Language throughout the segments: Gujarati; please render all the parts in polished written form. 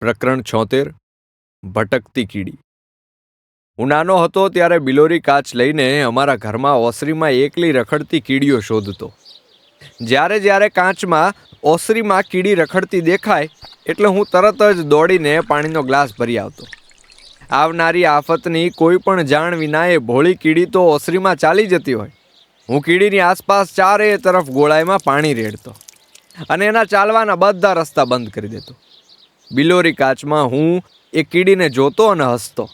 પ્રકરણ 76 ભટકતી કીડી. હું નાનો હતો ત્યારે બિલોરી કાચ લઈને અમારા ઘરમાં ઓસરીમાં એકલી રખડતી કીડીઓ શોધતો. જ્યારે જ્યારે કાચમાં ઓસરીમાં કીડી રખડતી દેખાય એટલે હું તરત જ દોડીને પાણીનો ગ્લાસ ભરી આવતો. આવનારી આફતની કોઈ પણ જાણ વિના એ ભોળી કીડી તો ઓસરીમાં ચાલી જતી હોય. હું કીડીની આસપાસ ચારે તરફ ગોળાઈમાં પાણી રેડતો અને એના ચાલવાના બધા રસ્તા બંધ કરી દેતો. બિલોરી કાચમાં હું એ કીડીને જોતો અને હસતો.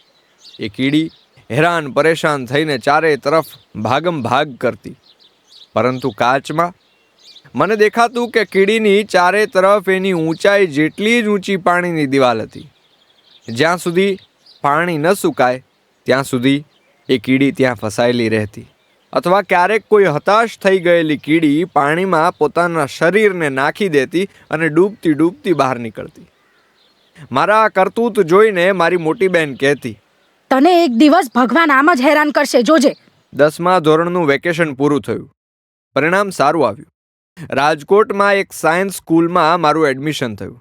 એ કીડી હેરાન પરેશાન થઈને ચારે તરફ ભાગમ ભાગ કરતી, પરંતુ કાચમાં મને દેખાતું કે કીડીની ચારે તરફ એની ઊંચાઈ જેટલી જ ઊંચી પાણીની દિવાલ હતી. જ્યાં સુધી પાણી ન સુકાય ત્યાં સુધી એ કીડી ત્યાં ફસાયેલી રહેતી, અથવા ક્યારેક કોઈ હતાશ થઈ ગયેલી કીડી પાણીમાં પોતાના શરીરને નાખી દેતી અને ડૂબતી ડૂબતી બહાર નીકળતી. મારા કરતૂત જોઈને મારી મોટી બહેન કહેતી, તને એક દિવસ ભગવાન આમ જ હેરાન કરશે, જોજે. 10મા ધોરણનું વેકેશન પૂરું થયું. પરિણામ સારું આવ્યું. રાજકોટમાં એક સાયન્સ સ્કૂલમાં મારું એડમિશન થયું.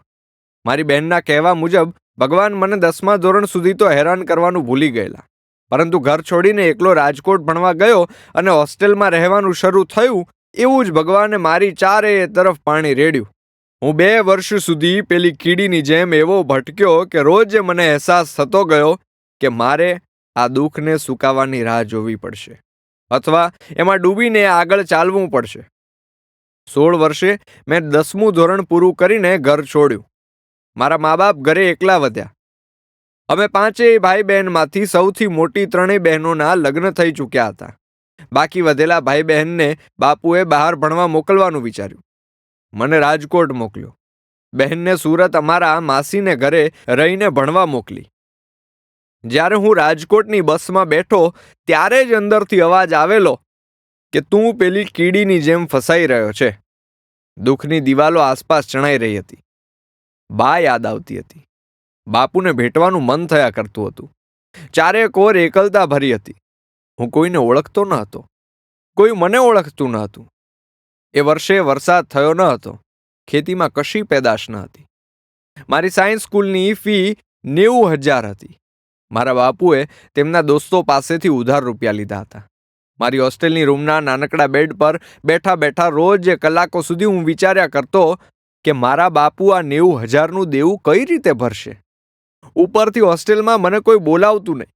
મારી બહેનના કહેવા મુજબ ભગવાન મને 10મા ધોરણ સુધી તો હેરાન કરવાનું ભૂલી ગયેલા, પરંતુ ઘર છોડીને એકલો રાજકોટ ભણવા ગયો અને હોસ્ટેલમાં રહેવાનું શરૂ થયું એવું જ ભગવાને મારી ચારે તરફ પાણી રેડ્યું. હું 2 વર્ષ સુધી પેલી કીડીની જેમ એવો ભટક્યો કે રોજ મને અહેસાસ થતો ગયો કે મારે આ દુઃખને સુકાવાની રાહ જોવી પડશે, અથવા એમાં ડૂબીને આગળ ચાલવું પડશે. 16 વર્ષે મેં 10મું ધોરણ પૂરું કરીને ઘર છોડ્યું. મારા મા બાપ ઘરે એકલા વધ્યા. અમે 5 ભાઈ બહેનમાંથી સૌથી મોટી 3 બહેનોના લગ્ન થઈ ચૂક્યા હતા. બાકી વધેલા ભાઈ બહેનને બાપુએ બહાર ભણવા મોકલવાનું વિચાર્યું. મને રાજકોટ મોકલ્યો. બહેનને સુરત અમારા માસીને ઘરે રહીને ભણવા મોકલી. જ્યારે હું રાજકોટની બસમાં બેઠો ત્યારે જ અંદરથી અવાજ આવેલો કે તું પેલી કીડીની જેમ ફસાઈ રહ્યો છે. દુઃખની દિવાલો આસપાસ ચણાઈ રહી હતી. બા યાદ આવતી હતી. બાપુને ભેટવાનું મન થયા કરતું હતું. ચારે કોર એકલતા ભરી હતી. હું કોઈને ઓળખતો ન હતો. કોઈ મને ઓળખતું ન હતું. એ વર્ષે વરસાદ થયો ન હતો. ખેતીમાં કશી પેદાશ ન હતી. મારી સાયન્સ સ્કૂલની ફી 90,000 હતી. મારા બાપુએ તેમના દોસ્તો પાસેથી ઉધાર રૂપિયા લીધા હતા. મારી હોસ્ટેલની રૂમના નાનકડા બેડ પર બેઠા બેઠા રોજ કલાકો સુધી હું વિચાર્યા કરતો કે મારા બાપુ આ 90,000નું દેવું કઈ રીતે ભરશે. ઉપરથી હોસ્ટેલમાં મને કોઈ બોલાવતું નહીં.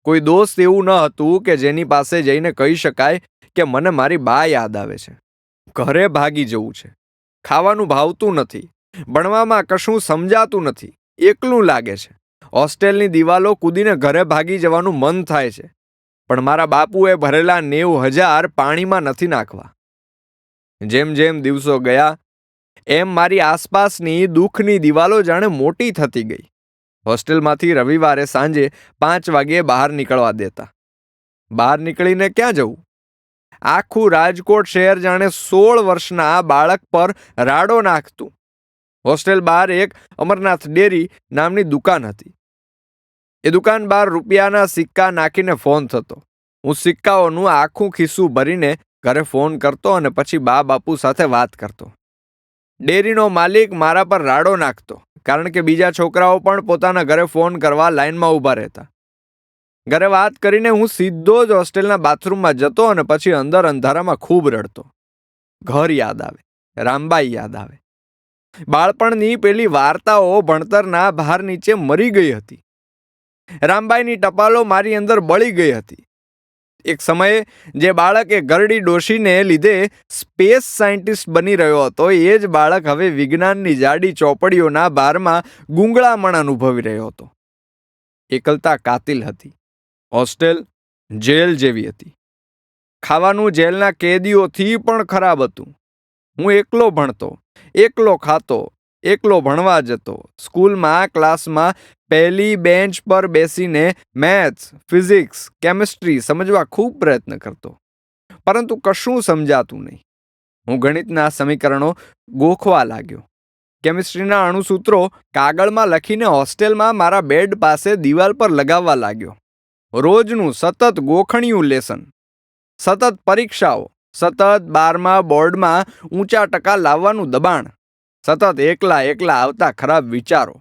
કોઈ દોસ્ત એવું ન હતું કે જેની પાસે જઈને કહી શકાય કે મને મારી બા યાદ આવે છે. ઘરે ભાગી જવું છે. ખાવાનું ભાવતું નથી. ભણવામાં કશું સમજાતું નથી. એકલું લાગે છે. હોસ્ટેલની દિવાલો કૂદીને ઘરે ભાગી જવાનું મન થાય છે. પણ મારા બાપુએ ભરેલા 90,000 પાણીમાં નથી નાખવા. જેમ જેમ દિવસો ગયા એમ મારી આસપાસની દુઃખની દિવાલો જાણે મોટી થતી ગઈ. હોસ્ટેલમાંથી રવિવારે સાંજે 5 વાગ્યે બહાર નીકળવા દેતા. બહાર નીકળીને ક્યાં જવું? આખું રાજકોટ શહેર જાણે 16 વર્ષના બાળક પર રાડો નાખતું. હોસ્ટેલ બહાર એક અમરનાથ ડેરી નામની દુકાન હતી. એ દુકાન બહાર રૂપિયાના સિક્કા નાખીને ફોન થતો. હું સિક્કાઓનું આખું ખિસ્સું ભરીને ઘરે ફોન કરતો અને પછી બા બાપુ સાથે વાત કરતો. ડેરીનો માલિક મારા પર રાડો નાખતો, કારણ કે બીજા છોકરાઓ પણ પોતાના ઘરે ફોન કરવા લાઈનમાં ઊભા રહેતા. ઘરે વાત કરીને હું સીધો જ હોસ્ટેલના બાથરૂમમાં જતો અને પછી અંદર અંધારામાં ખૂબ રડતો. ઘર યાદ આવે. રામબાઈ યાદ આવે. બાળપણની પેલી વાર્તાઓ ભણતરના ભાર નીચે મરી ગઈ હતી. રામબાઈની ટપાલો મારી અંદર બળી ગઈ હતી. એક સમયે જે બાળક એ ગરડી ડોશીને લીધે સ્પેસ સાયન્ટિસ્ટ બની રહ્યો હતો એ જ બાળક હવે વિજ્ઞાનની જાડી ચોપડીઓના ભારમાં ગૂંગળામણ અનુભવી રહ્યો હતો. એકલતા કાતિલ હતી. હોસ્ટેલ જેલ જેવી હતી. ખાવાનું જેલના કેદીઓથી પણ ખરાબ હતું. હું એકલો ભણતો, એકલો ખાતો, એકલો ભણવા જતો. સ્કૂલમાં ક્લાસમાં પહેલી બેન્ચ પર બેસીને મેથ્સ, ફિઝિક્સ, કેમિસ્ટ્રી સમજવા ખૂબ પ્રયત્ન કરતો, પરંતુ કશું સમજાતું નહીં. હું ગણિતના સમીકરણો ગોખવા લાગ્યો. કેમિસ્ટ્રીના અણુસૂત્રો કાગળમાં લખીને હોસ્ટેલમાં મારા બેડ પાસે દિવાલ પર લગાવવા લાગ્યો. રોજનું સતત ગોખણિયું લેસન, સતત પરીક્ષાઓ, સતત 12મા બોર્ડમાં ઊંચા ટકા લાવવાનું દબાણ, સતત એકલા આવતા ખરાબ વિચારો.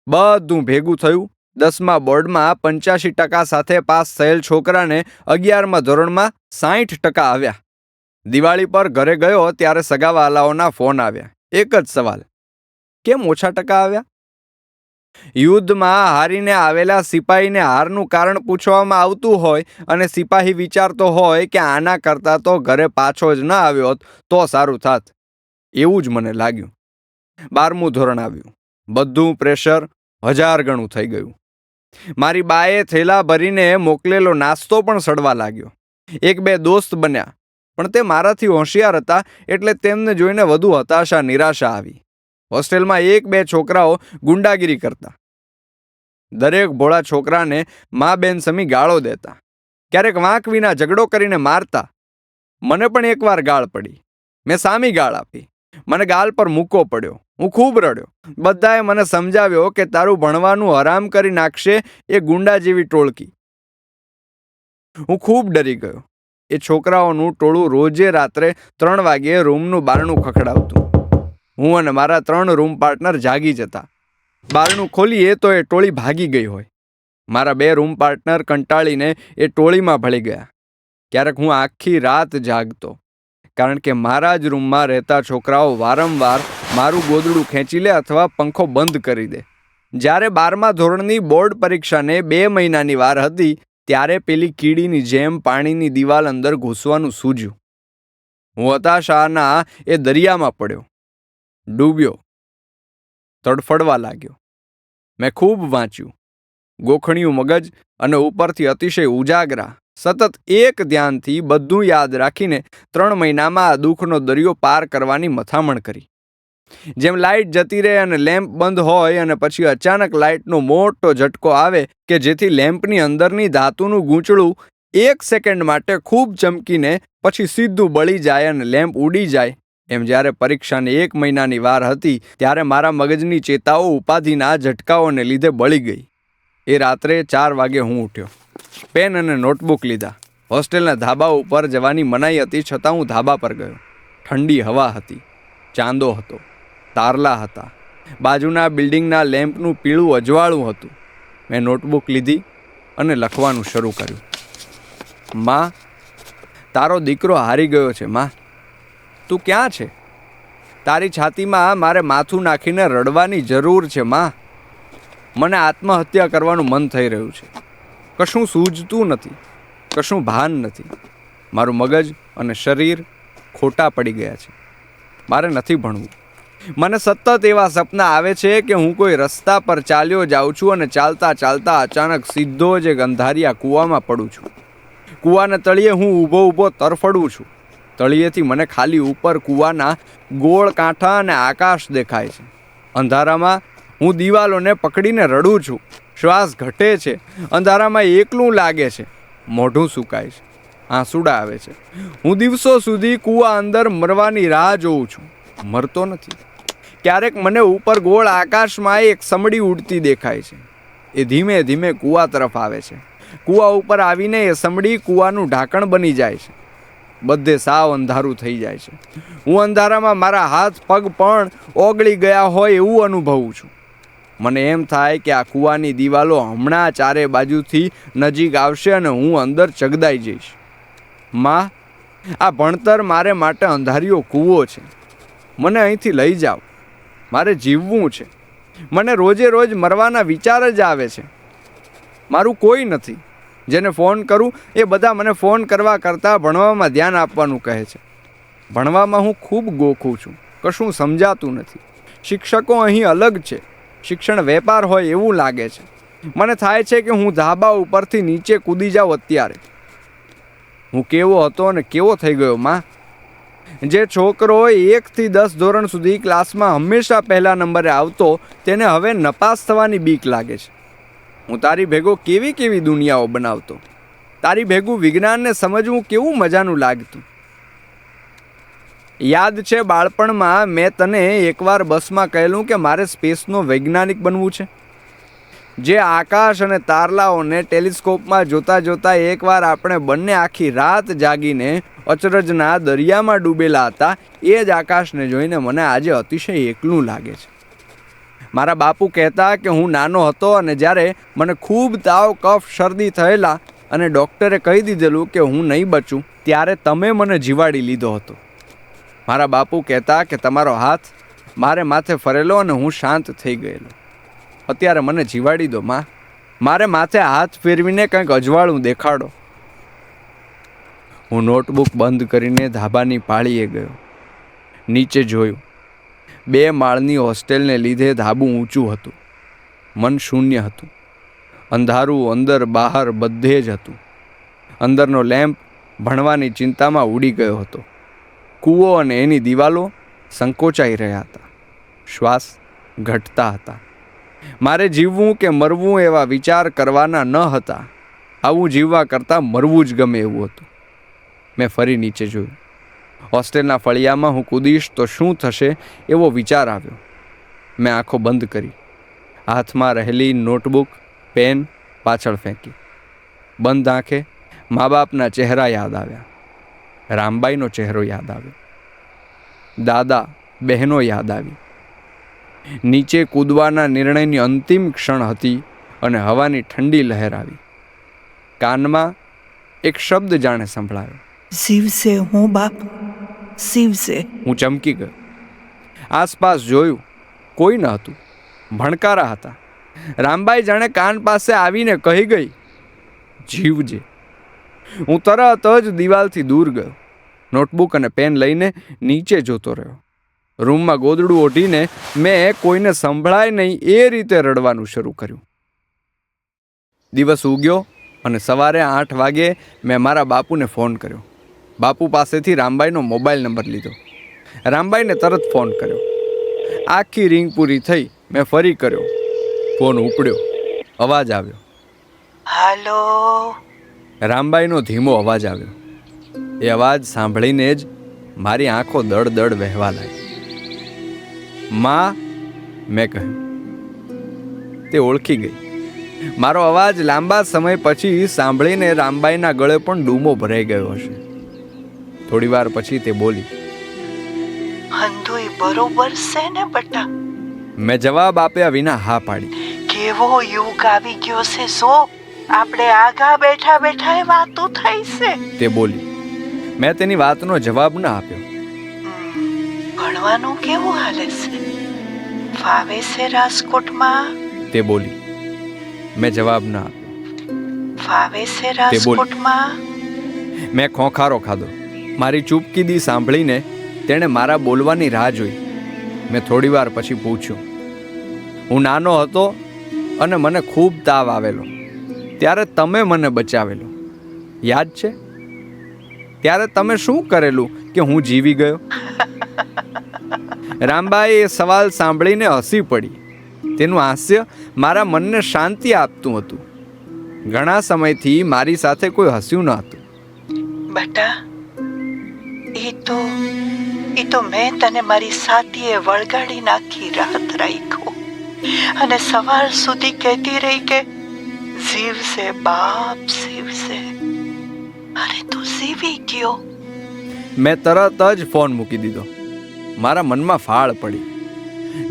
બધું ભેગું થયું. 10મા બોર્ડમાં 85% સાથે પાસ થયેલ છોકરાને 11મા ધોરણમાં 60% આવ્યા. દિવાળી પર ઘરે ગયો ત્યારે સગાવાલાઓના ફોન આવ્યા. એક જ સવાલ, કેમ ઓછા ટકા આવ્યા? યુદ્ધમાં હારીને આવેલા સિપાહીને હારનું કારણ પૂછવામાં આવતું હોય અને સિપાહી વિચારતો હોય કે આના કરતાં તો ઘરે પાછો જ ન આવ્યો હોત તો સારું થાત. એવું જ મને લાગ્યું. 12મું ધોરણ આવ્યું. બધું પ્રેશર 1000 ગણું થઈ ગયું. મારી બાએ થેલા ભરીને મોકલેલો નાસ્તો પણ સડવા લાગ્યો. 1-2 દોસ્ત બન્યા, પણ તે મારાથી હોશિયાર હતા એટલે તેમને જોઈને વધુ હતાશા નિરાશા આવી. હોસ્ટેલમાં 1-2 છોકરાઓ ગુંડાગીરી કરતા. દરેક ભોળા છોકરાને મા બેન સમી ગાળો દેતા. ક્યારેક વાંક વિના ઝઘડો કરીને મારતા. મને પણ એકવાર ગાળ પડી. મેં સામી ગાળ આપી. મને ગાલ પર મૂકો પડ્યો. હું ખૂબ રડ્યો. બધાએ મને સમજાવ્યો કે તારું ભણવાનું હરામ કરી નાખશે એ ગુંડા જેવી ટોળકી. હું ખૂબ ડરી ગયો. એ છોકરાઓનું ટોળું રોજે રાત્રે 3 વાગ્યે રૂમનું બારણું ખખડાવતું. હું અને મારા 3 રૂમ પાર્ટનર જાગી જતા. બારણું ખોલીએ તો એ ટોળી ભાગી ગઈ હોય. મારા 2 રૂમ પાર્ટનર કંટાળીને એ ટોળીમાં ભળી ગયા. ક્યારેક હું આખી રાત જાગતો, કારણ કે મારા જ રૂમમાં રહેતા છોકરાઓ વારંવાર મારું ગોદડું ખેંચી લે અથવા પંખો બંધ કરી દે. જ્યારે 12મા ધોરણની બોર્ડ પરીક્ષાને 2 મહિનાની વાર હતી ત્યારે પેલી કીડીની જેમ પાણીની દિવાલ અંદર ઘૂસવાનું સૂઝ્યું. હું હતાશાના એ દરિયામાં પડ્યો, ડૂબ્યો, તડફડવા લાગ્યો. મેં ખૂબ વાંચ્યું. ગોખણિયું મગજ અને ઉપરથી અતિશય ઉજાગરા. સતત એક ધ્યાનથી બધું યાદ રાખીને 3 મહિનામાં આ દુઃખનો દરિયો પાર કરવાની મથામણ કરી. જેમ લાઇટ જતી રહે અને લેમ્પ બંધ હોય અને પછી અચાનક લાઇટનો મોટો ઝટકો આવે કે જેથી લેમ્પની અંદરની ધાતુનું ગૂંચળું 1 સેકન્ડ માટે ખૂબ ચમકીને પછી સીધું બળી જાય અને લેમ્પ ઉડી જાય, એમ જ્યારે પરીક્ષાને 1 મહિનાની વાર હતી ત્યારે મારા મગજની ચેતાઓ ઉપાધિના ઝટકાઓને લીધે બળી ગઈ. એ રાત્રે 4 વાગે હું ઉઠ્યો. પેન અને નોટબુક લીધા. હોસ્ટેલના ધાબા ઉપર જવાની મનાઈ હતી છતાં હું ધાબા પર ગયો. ઠંડી હવા હતી, ચાંદો હતો, તારલા હતા. બાજુના બિલ્ડિંગના લેમ્પનું પીળું અજવાળું હતું. મેં નોટબુક લીધી અને લખવાનું શરૂ કર્યું. માં, તારો દીકરો હારી ગયો છે. માં, તું ક્યાં છે? તારી છાતીમાં મારે માથું નાખીને રડવાની જરૂર છે. માં, મને આત્મહત્યા કરવાનું મન થઈ રહ્યું છે. કશું સૂઝતું નથી, કશું ભાન નથી. મારું મગજ અને શરીર ખોટા પડી ગયા છે. મારે નથી ભણવું. મને સતત એવા સપના આવે છે કે હું કોઈ રસ્તા પર ચાલ્યો જાઉં છું અને ચાલતા ચાલતા અચાનક સીધો જ એક અંધારિયા કૂવામાં પડું છું. કૂવાના તળિયે હું ઊભો તરફડું છું. તળિયેથી મને ખાલી ઉપર કૂવાના ગોળ કાંઠા અને આકાશ દેખાય છે. અંધારામાં હું દિવાલોને પકડીને રડું છું. શ્વાસ ઘટે છે. અંધારામાં એકલું લાગે છે. મોઢું સુકાય છે. આંસુડા આવે છે. હું દિવસો સુધી કૂવા અંદર મરવાની રાહ જોઉં છું. મરતો નથી. ક્યારેક મને ઉપર ગોળ આકાશમાં એક સમડી ઉડતી દેખાય છે. એ ધીમે ધીમે કૂવા તરફ આવે છે. કૂવા ઉપર આવીને એ સમડી કૂવાનું ઢાંકણ બની જાય છે. બધે સાવ અંધારું થઈ જાય છે. હું અંધારામાં મારા હાથ પગ પણ ઓગળી ગયા હોય એવું અનુભવું છું. મને એમ થાય કે આ કૂવાની દિવાલો હમણાં ચારે બાજુથી નજીક આવશે અને હું અંદર ચગદાઈ જઈશ. માં, આ ભણતર મારે માટે અંધારિયો કૂવો છે. મને અહીંથી લઈ જાઓ. મારે જીવવું છે. મને રોજે રોજ મરવાના વિચાર જ આવે છે. મારું કોઈ નથી. જેને ફોન કરું એ બધા મને ફોન કરવા કરતાં ભણવામાં ધ્યાન આપવાનું કહે છે. ભણવામાં હું ખૂબ ગોખું છું. કશું સમજાતું નથી. શિક્ષકો અહીં અલગ છે. શિક્ષણ વેપાર હોય એવું લાગે છે. મને થાય છે કે હું ધાબા ઉપરથી નીચે કૂદી જાઉં અત્યારે. હું કેવો હતો અને કેવો થઈ ગયો માં. જે છોકરો 1 થી 10 ધોરણ સુધી ક્લાસમાં હંમેશા પહેલા નંબરે આવતો તેને હવે નપાસ થવાની બીક લાગે છે. હું તારી ભેગો કેવી કેવી દુનિયાઓ બનાવતો. તારી ભેગું વિજ્ઞાનને સમજવું કેવું મજાનું લાગતું. યાદ છે બાળપણમાં મેં તને એકવાર બસમાં કહેલું કે મારે સ્પેસનો વૈજ્ઞાનિક બનવું છે. જે આકાશ અને તારલાઓને ટેલિસ્કોપમાં જોતા જોતા એકવાર આપણે બંને આખી રાત જાગીને અચરજના દરિયામાં ડૂબેલા હતા એ જ આકાશને જોઈને મને આજે અતિશય એકલું લાગે છે. મારા બાપુ કહેતા કે હું નાનો હતો અને જ્યારે મને ખૂબ તાવ કફ શરદી થયેલા અને ડૉક્ટરે કહી દીધેલું કે હું નહીં બચું, ત્યારે તમે મને જીવાડી લીધો હતો. મારા બાપુ કહેતા કે તમારો હાથ મારે માથે ફરેલો અને હું શાંત થઈ ગયેલો. અત્યારે મને જીવાડી દો માં, મારે માથે હાથ ફેરવીને કંઈક અજવાળું દેખાડો. હું નોટબુક બંધ કરીને ધાબાની પાળીએ ગયો. નીચે જોયું. 2 માળની હોસ્ટેલને લીધે ધાબું ઊંચું હતું. મન શૂન્ય હતું. અંધારું અંદર બહાર બધે જ હતું. અંદરનો લેમ્પ ભણવાની ચિંતામાં ઉડી ગયો હતો. કૂવો અને એની દિવાલો સંકોચાઈ રહ્યા હતા. શ્વાસ ઘટતા હતા. મારે જીવવું કે મરવું એવા વિચાર કરવાના ન હતા. આવું જીવવા કરતાં મરવું જ ગમે એવું હતું. મેં ફરી નીચે જોયું. હોસ્ટેલના ફળિયામાં હું કૂદીશ તો શું થશે એવો વિચાર આવ્યો. મેં આંખો બંધ કરી. હાથમાં રહેલી નોટબુક પેન પાછળ ફેંકી. બંધ આંખે મા બાપના ચહેરા યાદ આવ્યા. રામબાઈનો ચહેરો યાદ આવ્યો. દાદા બહેનો યાદ આવી. નીચે કૂદવાના નિર્ણયની અંતિમ ક્ષણ હતી અને હવાની ઠંડી લહેર આવી. કાનમાં એક શબ્દ જાણે સંભળાયો. શિવસે હું બાપ, શિવસે. હું ચમકી ગયો. આસપાસ જોયું. કોઈ ન હતું. ભણકારા હતા. રામબાઈ જાણે કાન પાસે આવીને કહી ગઈ, જીવજે. હું તરત જ દિવાલથી દૂર ગયો. નોટબુક અને પેન લઈને નીચે જોતો રહ્યો. રૂમમાં ગોદડું ઓઢીને મેં કોઈને સંભળાય નહીં એ રીતે રડવાનું શરૂ કર્યું. દિવસ ઉગ્યો અને સવારે 8 વાગે મેં મારા બાપુને ફોન કર્યો. બાપુ પાસેથી રામબાઈનો મોબાઈલ નંબર લીધો. રામબાઈને તરત ફોન કર્યો. આખી રિંગ પૂરી થઈ. મેં ફરી કર્યો. ફોન ઉપડ્યો. અવાજ આવ્યો. હાલો. રામબાઈનો ધીમો અવાજ આવ્યો. એ અવાજ સાંભળીને જ મારી આંખો દડ વહેવા લાગી. માં, મેં કહ્યું. તે ઓળખી ગઈ. મારો અવાજ લાંબા સમય પછી સાંભળીને રામબાઈના ગળે પણ ડૂમો ભરાઈ ગયો હશે. થોડી વાર પછી તે બોલી, હંધુય બરોબર છે ને બટા? મેં જવાબ આપ્યા વિના હા પાડી. કેવો યુગ આવી ગયો છે. સો આપણે આગા બેઠા બેઠા એ વાતો થાય છે. તે બોલી. મેં તેની વાતનો જવાબ ન આપ્યો. ભણવાનું કેવું હાલે છે? ફાવે છે રાજકોટમાં? તે બોલી. મેં જવાબ ન આપ્યો. ફાવે છે રાજકોટમાં? મેં ખોખારો ખાધો. મારી ચૂપકીદી સાંભળીને તેણે મારા બોલવાની રાહ જોઈ. મેં થોડી વાર પછી પૂછ્યું. હું નાનો હતો અને મને ખૂબ તાવ આવેલો. ત્યારે તમે મને બચાવેલો. યાદ છે? ત્યારે તમે શું કરેલું કે હું જીવી ગયો? રામબાઈ એ સવાલ સાંભળીને હસી પડી. તેનું હાસ્ય મારા મનને શાંતિ આપતું હતું. ઘણા સમયથી મારી સાથે કોઈ હસ્યું ન હતું. બેટા, એ તો મેં તને મારી સાથીએ વળગાડી નાખી રાત રાખ્યો અને સવાર સુધી કહેતી રહી કે જીવશે બાપ, જીવશે. અરે તું જીવી ગયો. મેં તરત જ ફોન મૂકી દીધો. મારા મનમાં ફાળ પડી.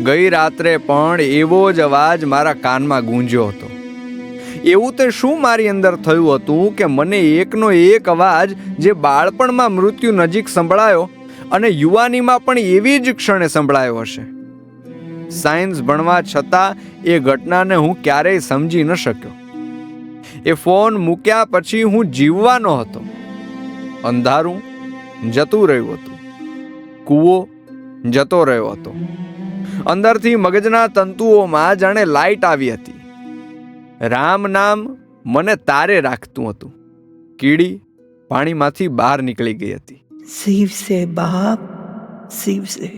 ગઈ રાત્રે પણ એવો જ અવાજ મારા કાનમાં ગૂંજ્યો હતો. એવું તે શું મારી અંદર થયું હતું કે મને એકનો એક અવાજ જે બાળપણમાં મૃત્યુ નજીક સંભળાયો અને યુવાનીમાં પણ એવી જ ક્ષણે સંભળાયો હશે. સાયન્સ ભણવા છતાં એ ઘટનાને હું ક્યારેય સમજી ન શક્યો. એ ફોન મૂક્યા પછી હું જીવવાનો હતો. અંધારું જતું રહ્યું હતું. કૂવો જતો રહ્યો હતો. અંદરથી મગજના તંતુઓમાં જાણે લાઈટ આવી હતી. રામ નામ મને તારે રાખતું હતું. કીડી પાણીમાંથી બહાર નીકળી ગઈ હતી. શિવસે બાપ, શિવસે.